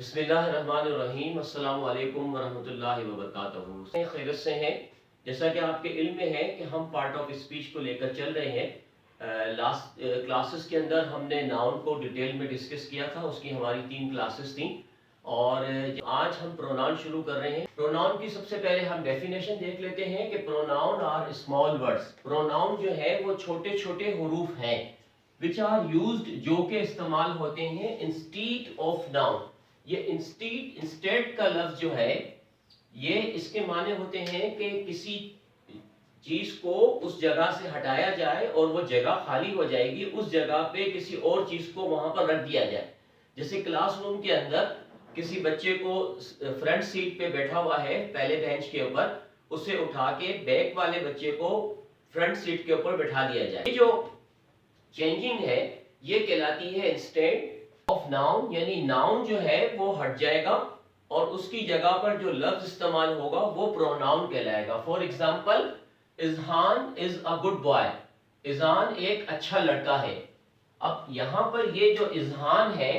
बिस्मिल्लाहिर्रहमानिर्रहीम अस्सलामु अलैकुम वरहमतुल्लाहि वबरकातुहू। खैरियत से हैं। जैसा कि आपके इल्म में है कि हम पार्ट ऑफ स्पीच को लेकर चल रहे हैं। लास्ट क्लासेस के अंदर हमने नाउन को डिटेल में डिस्कस किया था। उसकी हमारी 3 क्लासेस थी और आज हम प्रोनाउन शुरू कर रहे हैं। प्रोनाउन की सबसे पहले हम डेफिनेशन देख लेते हैं कि pronoun are small words. Pronoun जो है वो छोटे छोटे हुरूफ हैं विच आर यूज्ड, जो के इस्तेमाल होते हैं इंस्टीड ऑफ नाउन। ये इंस्टेड का लफ्ज जो है ये इसके माने होते हैं कि किसी चीज को उस जगह से हटाया जाए और वो जगह खाली हो जाएगी, उस जगह पे किसी और चीज को वहां पर रख दिया जाए। जैसे क्लासरूम के अंदर किसी बच्चे को फ्रंट सीट पे बैठा हुआ है पहले बेंच के ऊपर, उसे उठा के बैक वाले बच्चे को फ्रंट सीट के ऊपर बैठा दिया जाए। ये जो चेंजिंग है ये कहलाती है इंस्टेड ऑफ नाउन, यानी नाउन जो है वो हट जाएगा और उसकी जगह पर जो लफ्ज इस्तेमाल होगा वो प्रोनाउन कहलाएगा। For example, Izhan is a good boy. Izhan एक अच्छा लड़का है। अब यहां पर ये जो इजहान है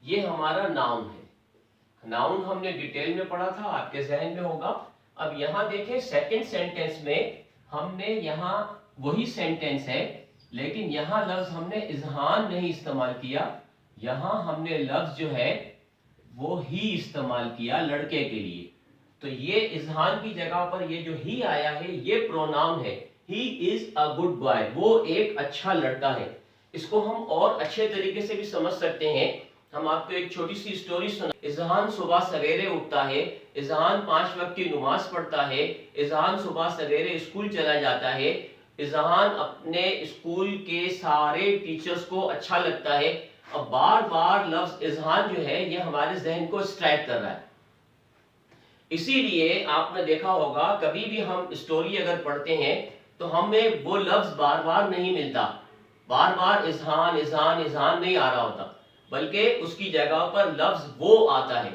ये हमारा नाउन है। नाउन हमने डिटेल में पढ़ा था, आपके जहन में होगा। अब यहां देखें सेकंड सेंटेंस में हमने यहां वही सेंटेंस है लेकिन यहां लफ्ज हमने इजहान नहीं इस्तेमाल किया, यहां हमने लफ्ज जो है वो ही इस्तेमाल किया लड़के के लिए। तो ये इजहान की जगह पर ये जो ही आया है ये प्रोनाउन है। He is a good boy, वो एक अच्छा लड़का है। इसको हम और अच्छे तरीके से भी समझ सकते हैं। हम आपको एक छोटी सी स्टोरी सुना। इजहान सुबह सवेरे उठता है, इजहान 5 वक्त की नमाज पढ़ता है, इजहान सुबह सवेरे स्कूल चला जाता है, इजहान अपने स्कूल के सारे टीचर्स को अच्छा लगता है। अब बार बार लफ्ज इजहान जो है ये हमारे जहन को स्ट्राइक कर रहा है। इसीलिए आपने देखा होगा कभी भी हम स्टोरी अगर पढ़ते हैं तो हमें वो लफ्ज बार बार नहीं मिलता, बार बार इजहान इजहान इजहान नहीं आ रहा होता, बल्कि उसकी जगह पर लफ्ज वो आता है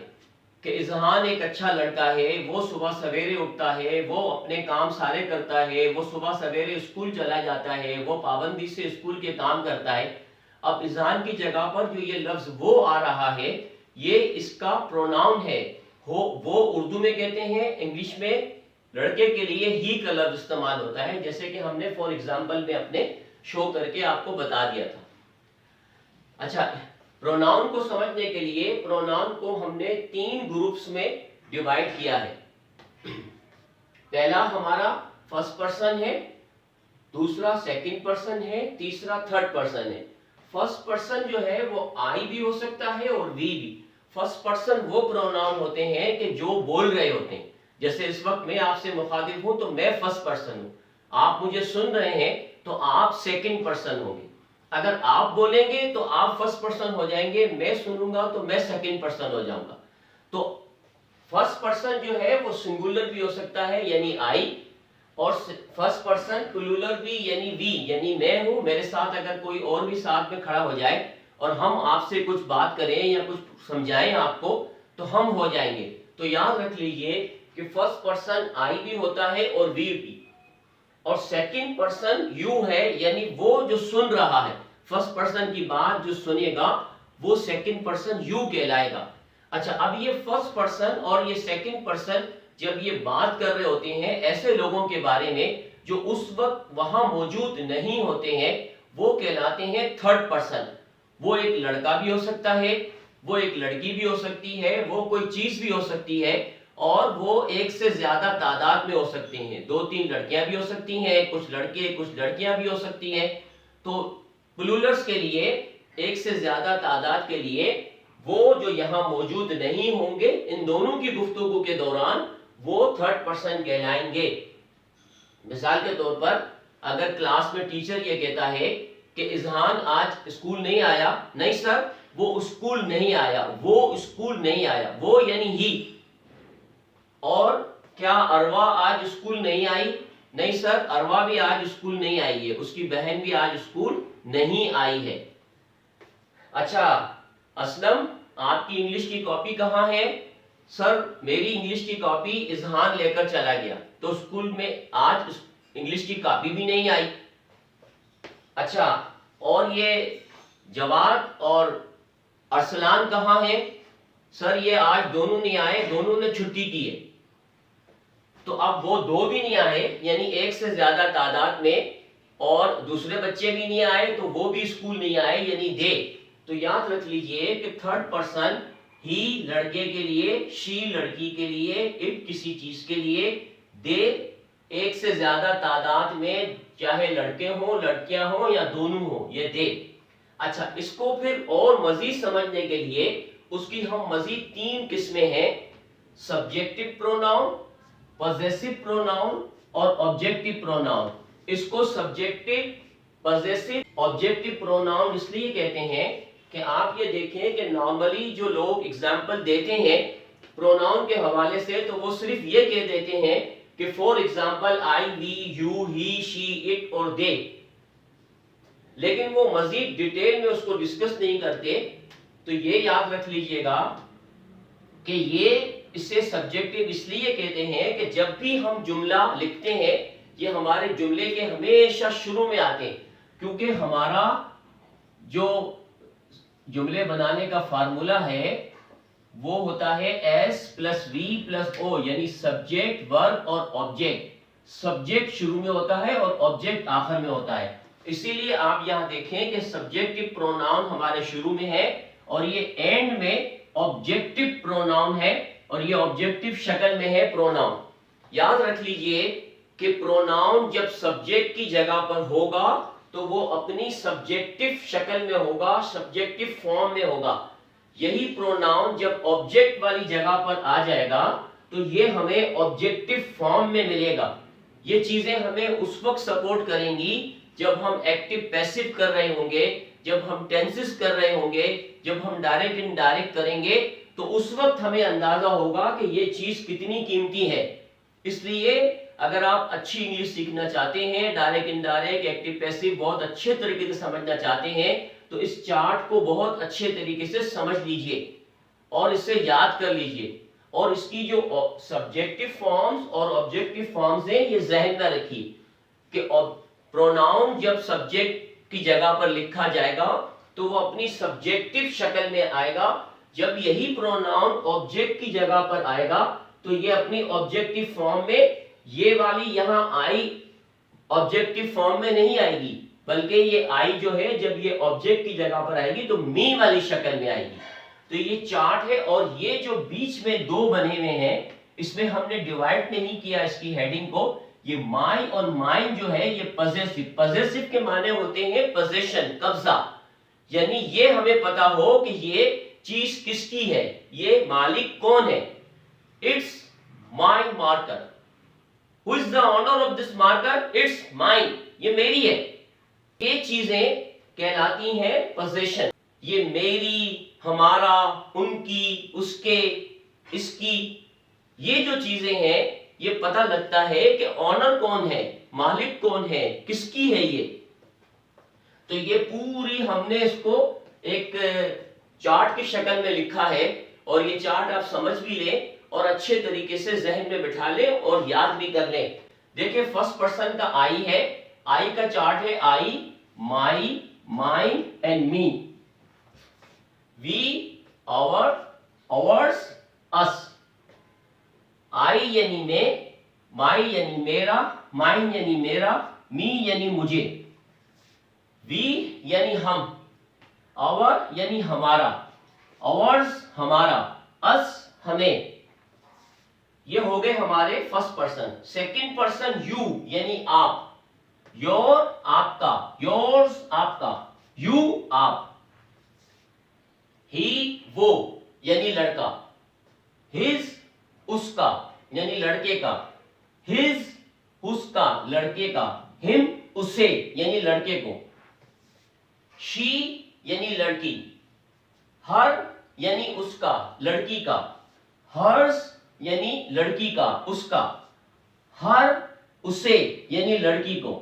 कि इजहान एक अच्छा लड़का है, वो सुबह सवेरे उठता है, वो अपने काम सारे करता है, वो सुबह सवेरे स्कूल चला जाता है, वो पाबंदी से स्कूल के काम करता है। अब इजहान की जगह पर जो ये लफ्ज वो आ रहा है ये इसका प्रोनाउन है। वो उर्दू में कहते हैं, इंग्लिश में लड़के के लिए ही का लफ्ज इस्तेमाल होता है, जैसे कि हमने फॉर एग्जांपल में अपने शो करके आपको बता दिया था। अच्छा, प्रोनाउन को समझने के लिए प्रोनाउन को हमने 3 ग्रुप्स में डिवाइड किया है। पहला हमारा फर्स्ट पर्सन है, दूसरा सेकंड पर्सन है, तीसरा थर्ड पर्सन है। फर्स्ट पर्सन जो है वो आई भी हो सकता है और वी भी। फर्स्ट पर्सन वो प्रोनाउन होते हैं कि जो बोल रहे होते हैं। जैसे इस वक्त मैं आपसे मुखातिब हूं तो मैं फर्स्ट पर्सन हूं, आप मुझे सुन रहे हैं तो आप सेकंड पर्सन होंगे। अगर आप बोलेंगे तो आप फर्स्ट पर्सन हो जाएंगे, मैं सुनूंगा तो मैं सेकंड पर्सन हो जाऊंगा। तो फर्स्ट पर्सन जो है वो सिंगुलर भी हो सकता है यानी आई, और फर्स्ट पर्सन प्लूरल भी यानी वी, यानी मैं हूं, मेरे साथ अगर कोई और भी साथ में खड़ा हो जाए और हम आपसे कुछ बात करें या कुछ समझाएं आपको तो हम हो जाएंगे। तो याद रख लीजिए कि फर्स्ट पर्सन आई भी होता है और वी भी, और सेकंड पर्सन यू है यानी वो जो सुन रहा है, फर्स्ट पर्सन की बात जो सुनेगा वो सेकंड पर्सन यू कहलाएगा। अच्छा, अब ये फर्स्ट पर्सन और ये सेकंड पर्सन जब ये बात कर रहे होते हैं ऐसे लोगों के बारे में जो उस वक्त वहां मौजूद नहीं होते हैं, वो कहलाते हैं थर्ड पर्सन। वो एक लड़का भी हो सकता है, वो एक लड़की भी हो सकती है, वो कोई चीज भी हो सकती है, और वो एक से ज्यादा तादाद में हो सकते हैं। 2-3 लड़कियां भी हो सकती हैं, कुछ लड़के कुछ लड़कियां भी हो सकती हैं। तो प्लूरल्स के लिए, एक से ज्यादा तादाद के लिए, वो जो यहां मौजूद नहीं होंगे इन दोनों की गुफ्तगू के दौरान वो थर्ड पर्सन कहलाएंगे। मिसाल के तौर पर अगर क्लास में टीचर ये कहता है कि इजहान आज स्कूल नहीं आया, नहीं सर वो स्कूल नहीं आया, वो स्कूल नहीं आया, वो यानी ही। और क्या अरवा आज स्कूल नहीं आई, नहीं सर अरवा भी आज स्कूल नहीं आई है, उसकी बहन भी आज स्कूल नहीं आई है। अच्छा असलम, आपकी इंग्लिश की कॉपी कहाँ है? सर मेरी इंग्लिश की कॉपी इजहान लेकर चला गया, तो स्कूल में आज इंग्लिश की कॉपी भी नहीं आई। अच्छा, और ये जवाद और अरसलान कहाँ है? सर ये आज दोनों नहीं आए, दोनों ने छुट्टी की है। तो अब वो दो भी नहीं आए यानी एक से ज्यादा तादाद में, और दूसरे बच्चे भी नहीं आए तो वो भी स्कूल नहीं आए यानी दे। तो याद रख लीजिए कि थर्ड पर्सन ही लड़के के लिए, शी लड़की के लिए, इट किसी चीज के लिए, दे एक से ज्यादा तादाद में, चाहे लड़के हो लड़कियां हो या दोनों हो, ये दे। अच्छा, इसको फिर और मजीद समझने के लिए उसकी हम मजीद तीन किस्में हैं, सब्जेक्टिव प्रोनाउन, पॉजेसिव प्रोनाउन और ऑब्जेक्टिव प्रोनाउन। इसको सब्जेक्टिव, पॉजेसिव, ऑब्जेक्टिव प्रोनाउन इसलिए कहते हैं कि आप ये देखें कि नॉर्मली जो लोग एग्जाम्पल देते हैं प्रोनाउन के हवाले से, तो वो सिर्फ ये कह देते हैं कि for example I, we, you, he, she, it और दे, लेकिन वो मजीद डिटेल में उसको डिस्कस नहीं करते। तो ये याद रख लीजिएगा कि ये इसे सब्जेक्टिव इसलिए कहते हैं कि जब भी हम जुमला लिखते हैं ये हमारे जुमले के हमेशा शुरू में आते हैं, क्योंकि हमारा जो जुमले बनाने का फार्मूला है वो होता है S plus V plus O, यानी सब्जेक्ट, वर्ब और ऑब्जेक्ट। सब्जेक्ट शुरू में होता है और ऑब्जेक्ट आखिर में होता है। इसीलिए आप यहां देखें कि सब्जेक्टिव प्रोनाउन हमारे शुरू में है और ये एंड में ऑब्जेक्टिव प्रोनाउन है, और ये ऑब्जेक्टिव शक्ल में है प्रोनाउन। याद रख लीजिए कि प्रोनाउन जब सब्जेक्ट की जगह पर होगा तो वो अपनी सब्जेक्टिव शक्ल में होगा, सब्जेक्टिव फॉर्म में होगा। यही प्रोनाउन जब ऑब्जेक्ट वाली जगह पर आ जाएगा तो ये हमें ऑब्जेक्टिव फॉर्म में मिलेगा। ये चीजें हमें उस वक्त सपोर्ट करेंगी जब हम एक्टिव पैसिव कर रहे होंगे, जब हम टेंसेस कर रहे होंगे, जब हम डायरेक्ट इनडायरेक्ट करेंगे, तो उस वक्त हमें अंदाजा होगा कि ये चीज कितनी कीमती है। इसलिए अगर आप अच्छी इंग्लिश सीखना चाहते हैं, डायरेक्ट इनडायरेक्ट, एक्टिव पैसिव बहुत अच्छे तरीके से समझना चाहते हैं, तो इस चार्ट को बहुत अच्छे तरीके से समझ लीजिए और इसे याद कर लीजिए, और इसकी जो सब्जेक्टिव फॉर्म्स और ऑब्जेक्टिव फॉर्म्स हैं ये जहन में रखिए कि प्रोनाउन जब सब्जेक्ट की जगह पर लिखा जाएगा तो वो अपनी सब्जेक्टिव शक्ल में आएगा। जब यही प्रोनाउन ऑब्जेक्ट की जगह पर आएगा तो ये अपनी ऑब्जेक्टिव फॉर्म में, ये वाली यहां आई ऑब्जेक्टिव फॉर्म में नहीं आएगी, बल्कि ये आई जो है जब ये ऑब्जेक्ट की जगह पर आएगी तो मी वाली शक्ल में आएगी। तो ये चार्ट है, और ये जो बीच में दो बने हुए हैं इसमें हमने डिवाइड नहीं किया इसकी हेडिंग को। ये माई और माइन जो है ये पॉजेसिव, पॉजेसिव के माने होते हैं पोजीशन, कब्जा, यानी ये हमें पता हो कि ये चीज किसकी है, ये मालिक कौन है। It's my marker, who is the owner of this marker, it's mine, ये मेरी है। ये चीजें कहलाती हैं पोजीशन। ये मेरी, हमारा, उनकी, उसके, इसकी, ये जो चीजें हैं ये पता लगता है कि ऑनर कौन है, मालिक कौन है, किसकी है ये। तो ये पूरी हमने इसको एक चार्ट की शक्ल में लिखा है, और ये चार्ट आप समझ भी लें और अच्छे तरीके से जहन में बिठा लें और याद भी कर लें। देखिए फर्स्ट पर्सन का आई है, आई का चार्ट है I, my, mine and me, we, our, ours, us. I यानी मैं, माई यानी मेरा, माइन यानी मेरा, मी यानी मुझे, वी यानी हम, आवर यानी हमारा, आवर्स हमारा, अस हमें। ये हो गए हमारे first person. Second person you यानी आप, योर आपका, योर्स आपका, यू आप, ही वो यानी लड़का, हिज उसका यानी लड़के का, हिज उसका लड़के का, हिम उसे यानी लड़के को, शी यानी लड़की, हर यानी उसका लड़की का, हर्स यानी लड़की का उसका, हर उसे यानी लड़की को,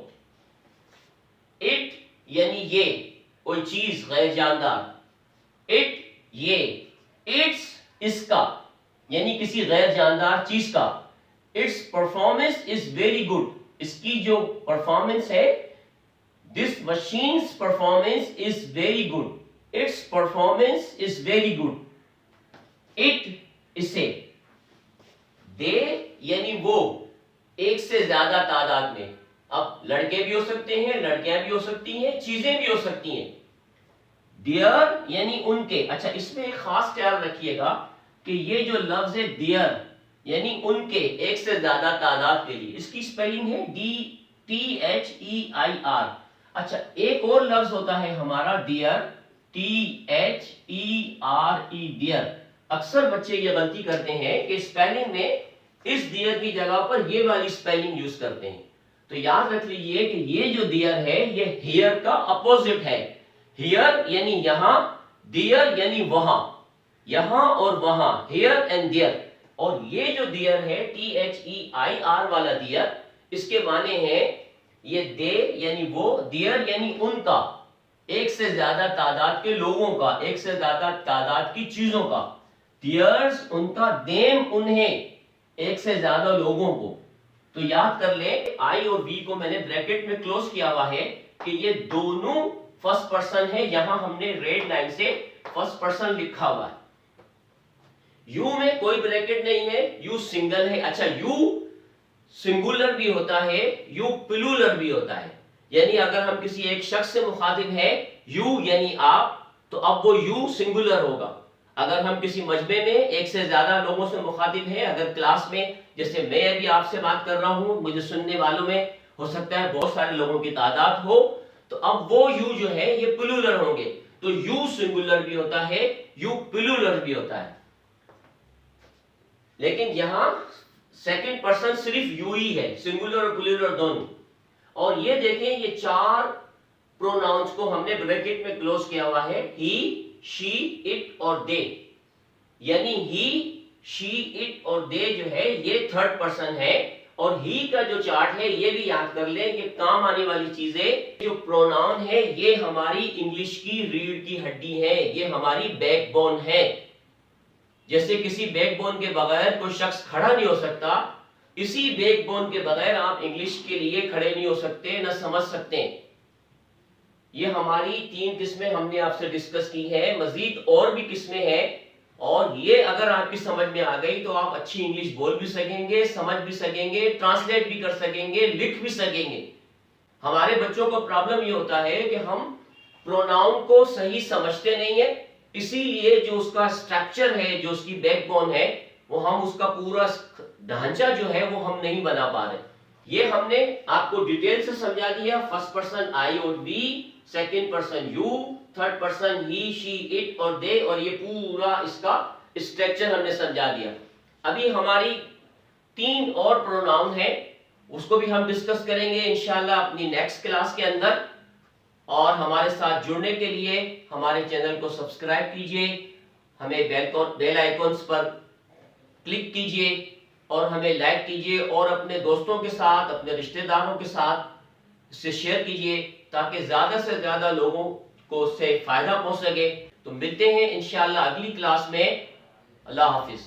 इट यानी ये कोई चीज गैर जानदार, इट ये, इट्स इसका यानी किसी गैर जानदार चीज का, it's performance is very good, इसकी जो परफॉर्मेंस है, this machines performance is very good, it's performance is very good, it इससे, दे यानी वो, एक से ज्यादा तादाद में। अब लड़के भी हो सकते हैं, लड़कियां भी हो सकती हैं, चीजें भी हो सकती हैं। डियर यानी उनके। अच्छा, इसमें एक खास ख्याल रखिएगा कि ये जो लफ्ज है डियर यानी उनके, एक से ज्यादा तादाद के लिए, इसकी स्पेलिंग है DTHEIR। अच्छा, एक और लफ्ज होता है हमारा डियर, THERE, डियर। अक्सर बच्चे ये गलती करते हैं कि स्पेलिंग में इस डियर की जगह पर ये वाली स्पेलिंग यूज करते हैं। तो याद रख लीजिए कि ये जो डियर है ये हियर का अपोजिट है। हियर यानी यहां, डियर यानी वहां, यहां और वहां, हियर एंड देयर। और ये जो डियर है THEIR वाला डियर, इसके माने हैं ये दे यानी वो, डियर यानी उनका, एक से ज्यादा तादाद के लोगों का, एक से ज्यादा तादाद की चीजों का। डियर्स उनका, देम उन्हें, एक से ज्यादा लोगों को। तो याद कर ले, आई और वी को मैंने ब्रैकेट में क्लोज किया हुआ है कि ये दोनों फर्स्ट पर्सन है। यहां हमने रेड लाइन से फर्स्ट पर्सन लिखा हुआ है। यू में कोई ब्रैकेट नहीं है, यू सिंगल है। अच्छा, यू सिंगुलर भी होता है, यू प्लूरल भी होता है। यानी अगर हम किसी एक शख्स से मुखातिब है, यू यानी आप, तो अब वो यू सिंगुलर होगा। अगर हम किसी मजमे में एक से ज्यादा लोगों से मुखातिब है, अगर क्लास में, जैसे मैं अभी आपसे बात कर रहा हूं, मुझे सुनने वालों में हो सकता है बहुत सारे लोगों की तादाद हो, तो अब वो यू जो है ये प्लूरल होंगे। तो यू सिंगुलर भी होता है, यू प्लूरल भी होता है। लेकिन यहां सेकंड पर्सन सिर्फ यू ही है, सिंगुलर और प्लूरल दोनों। और ये देखें, ये चार प्रोनाउंस को हमने ब्रैकेट में क्लोज किया हुआ है, ही, शी, इट और दे। यानी ही, शी, इट और दे जो है ये थर्ड पर्सन है। और ही का जो चार्ट है ये भी याद कर लें, ये काम आने वाली चीजें। जो प्रोनाउन है ये हमारी इंग्लिश की रीढ़ की हड्डी है, ये हमारी बैकबोन है। जैसे किसी बैकबोन के बगैर कोई शख्स खड़ा नहीं हो सकता, इसी बैकबोन के बगैर आप इंग्लिश के लिए खड़े नहीं हो सकते, न समझ सकते। ये हमारी 3 किस्में हमने आपसे डिस्कस की है, मजीद और भी किस्में हैं। और ये अगर आपकी समझ में आ गई तो आप अच्छी इंग्लिश बोल भी सकेंगे, समझ भी सकेंगे, ट्रांसलेट भी कर सकेंगे, लिख भी सकेंगे। हमारे बच्चों को प्रॉब्लम ये होता है कि हम प्रोनाउन को सही समझते नहीं है, इसीलिए जो उसका स्ट्रक्चर है, जो उसकी बैकबोन है, वो हम उसका पूरा ढांचा जो है वो हम नहीं बना पा रहे। ये हमने आपको डिटेल से समझा दिया। फर्स्ट पर्सन आई और we, second person you, third person he, she, it और दे, और ये पूरा इसका स्ट्रक्चर हमने समझा दिया। अभी हमारी 3 और प्रोनाउन है, उसको भी हम डिस्कस करेंगे इंशाल्लाह अपनी नेक्स्ट क्लास के अंदर। और हमारे साथ जुड़ने के लिए हमारे चैनल को सब्सक्राइब कीजिए, हमें बेल आइकॉन्स पर क्लिक कीजिए और हमें लाइक कीजिए, और अपने दोस्तों के साथ, अपने रिश्तेदारों के साथ इसे शेयर कीजिए ताकि ज्यादा से ज्यादा लोगों को उससे फायदा पहुंच सके। तो मिलते हैं इंशाल्लाह अगली क्लास में। अल्लाह हाफिज।